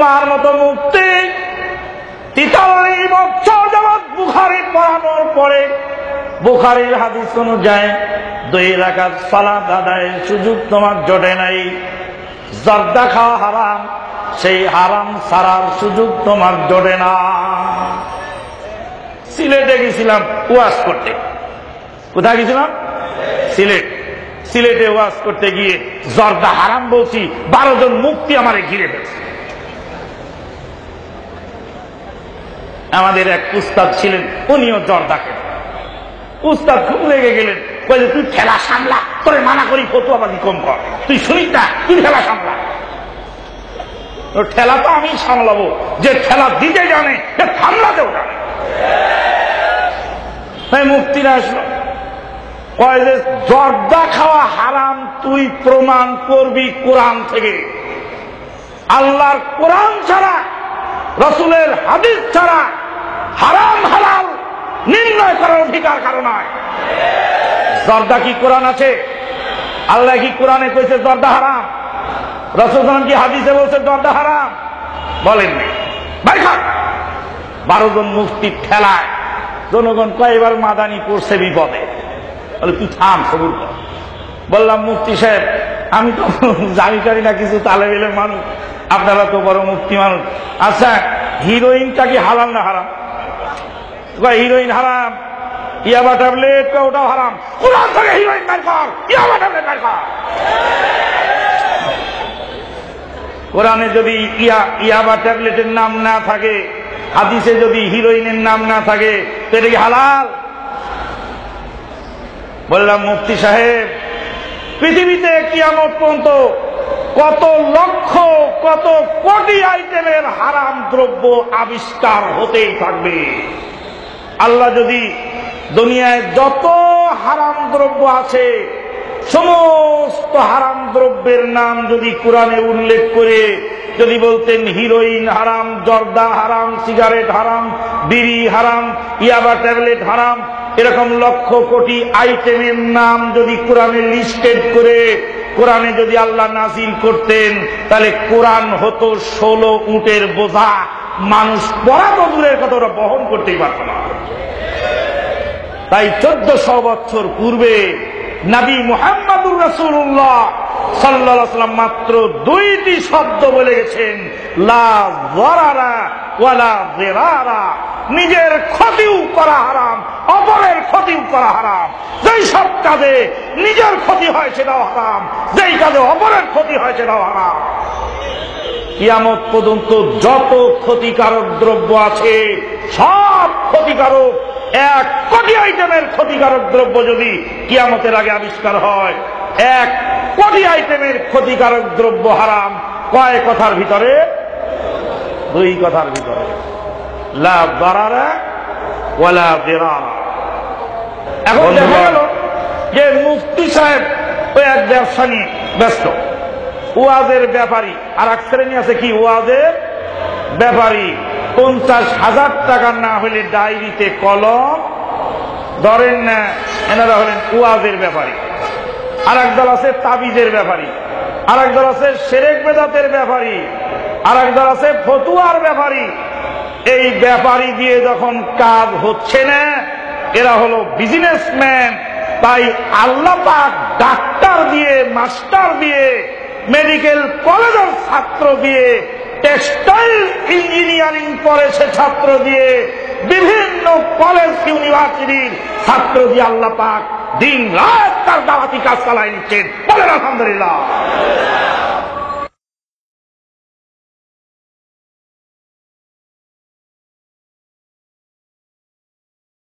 তোমার মতো মুফতি 43 বছর যাবৎ বুখারী পড়ানোর পরে বুখারীর হাদিস অনুযায়ী 2 রাকাত সালাত আদায়ের সুযোগ তোমার জোটে নাই। জর্দা খাওয়া হারাম, সেই হারাম ছাড়ার সুযোগ তোমার জোটে না। সিলেটে গেছিলাম ওয়াজ করতে। কোথায় গেছিলাম? সিলেট। সিলেটে ওয়াজ করতে গিয়ে জর্দা হারাম বলছি, 12 জন মুফতি আমারে ঘিরে ফেলছে। আমাদের এক উস্তাদ ছিলেন, উনিও জর্দা খেতেন। উস্তাদ খুব রেগে গেলেন, বলে তুই ঠেলা সামলা, তোরে মানা করি ফতুয়াবাজি কম কর, তুই শুনিস না, তুই ঠেলা সামলা। ঠেলা তো আমি সামলাবো, যে ঠেলা দিতে জানে সে সামলাতেও জানে। তাই মুফতিরা আসলো, কয় যে জর্দা খাওয়া হারাম তুই প্রমাণ করবি কোরআন থেকে। আল্লাহর কোরআন ছাড়া, রাসূলের হাদিস ছাড়া হারাম হালাল নির্ণয় করার অধিকার কারো নয়। জর্দা কি কোরআন আছে? আল্লাহ কি কোরআনে কইছে জর্দা হারাম? রাসূল কি হাদিসে বলছে জর্দা হারাম? বলেননি। 12 জন মুফতি ঠেলায়। জনগণ কয়েকবার মাদানি পড়ছে বিপদে, বলে তুই থাম, সবুর কর। বললাম মুফতি সাহেব, আমি তো জানি না কিছু, তালেব ইলম মানুষ, আপনারা তো বড় মুফতি মানুষ। আচ্ছা, হিরোইনটা কি হালাল না হারাম? হিরোইন হারাম, ইয়াবা ট্যাবলেট ওটাও হারাম। কোরআন থেকে হিরোইন বের কর, ইয়াবা ট্যাবলেট বের কর। কোরআনে যদি ইয়াবা ট্যাবলেটের নাম না থাকে, হাদিসে যদি হিরোইনের নাম না থাকে, তো এটা কি হালাল? বললাম মুফতি সাহেব, পৃথিবীতে কিয়ামত পর্যন্ত কত লক্ষ কত কোটি আইটেমের হারাম দ্রব্য আবিষ্কার হতেই থাকবে। আল্লাহ যদি দুনিয়ায় যত হারাম দ্রব্য আছে, সমস্ত হারাম দ্রব্যের নাম যদি কোরআনে উল্লেখ করে যদি বলতেন হিরোইন হারাম, জর্দা হারাম, সিগারেট হারাম, বিড়ি হারাম, ইয়াবা ট্যাবলেট হারাম, এরকম লক্ষ কোটি আইটেমের নাম যদি কোরআনে লিস্টেড করে কোরআনে যদি আল্লাহ নাযিল করতেন, তাহলে কোরআন হতো 16 উটের বোঝা। মানুষ পড়া তো দূরের কথা, ওরা বহন করতেই পারত না। তাই 1400 বছর পূর্বে নবী মুহাম্মদুর রাসূলুল্লাহ সাল্লাল্লাহু আলাইহি ওয়াসাল্লাম মাত্র 2টি শব্দ বলে গেছেন, লা যারারা ওয়ালা যিরারা। নিজের ক্ষতিও করা হারাম, অপরের ক্ষতিও করা হারাম। যেই সব কাজে নিজের ক্ষতি হয় সেটাও হারাম, যেই কাজে অপরের ক্ষতি হয় সেটাও হারাম। কিয়ামত পর্যন্ত যত ক্ষতিকারক দ্রব্য আছে, সব ক্ষতিকারক, 1 কোটি আইটেমের ক্ষতিকারক দ্রব্য যদি কিয়ামতের আগে আবিষ্কার হয়, 1 কোটি আইটেমের ক্ষতিকারক দ্রব্য হারাম। কয় কথার ভিতরে? 2 কথার ভিতরে, লা যারারা ওয়ালা যিরারা। এখন দেখা গেল যে মুফতি সাহেব ওই এক ব্যবসা নিয়ে ব্যস্ত, ওয়াজের ব্যাপারী। আর এক শ্রেণী আছে কি, ওয়াজের ব্যাপারী। 50,000 টাকা না হলে ডায়েরিতে কলম ধরেন না, এনারা হলেন ওয়াজের ব্যাপারী। আর একদল আছে তাবিজের ব্যাপারী, আর একদল আছে শিরক বেদাতের ব্যাপারী, আর একদল আছে ফতুয়ার ব্যাপারী। এই ব্যাপারী দিয়ে যখন কাজ হচ্ছে না, এরা হলো বিজনেসম্যান। তাই আল্লাহ পাক ডাক্তার দিয়ে, মাস্টার দিয়ে, মেডিকেল কলেজের ছাত্র দিয়ে, টেক্সটাইল ইঞ্জিনিয়ারিং পড়েছে ছাত্র দিয়ে, বিভিন্ন কলেজ ইউনিভার্সিটির ছাত্র দিয়ে আল্লাহ পাক দিন রাত তার দাওয়াতি কাজ চালায় নিচ্ছেন। বলেন আলহামদুলিল্লাহ।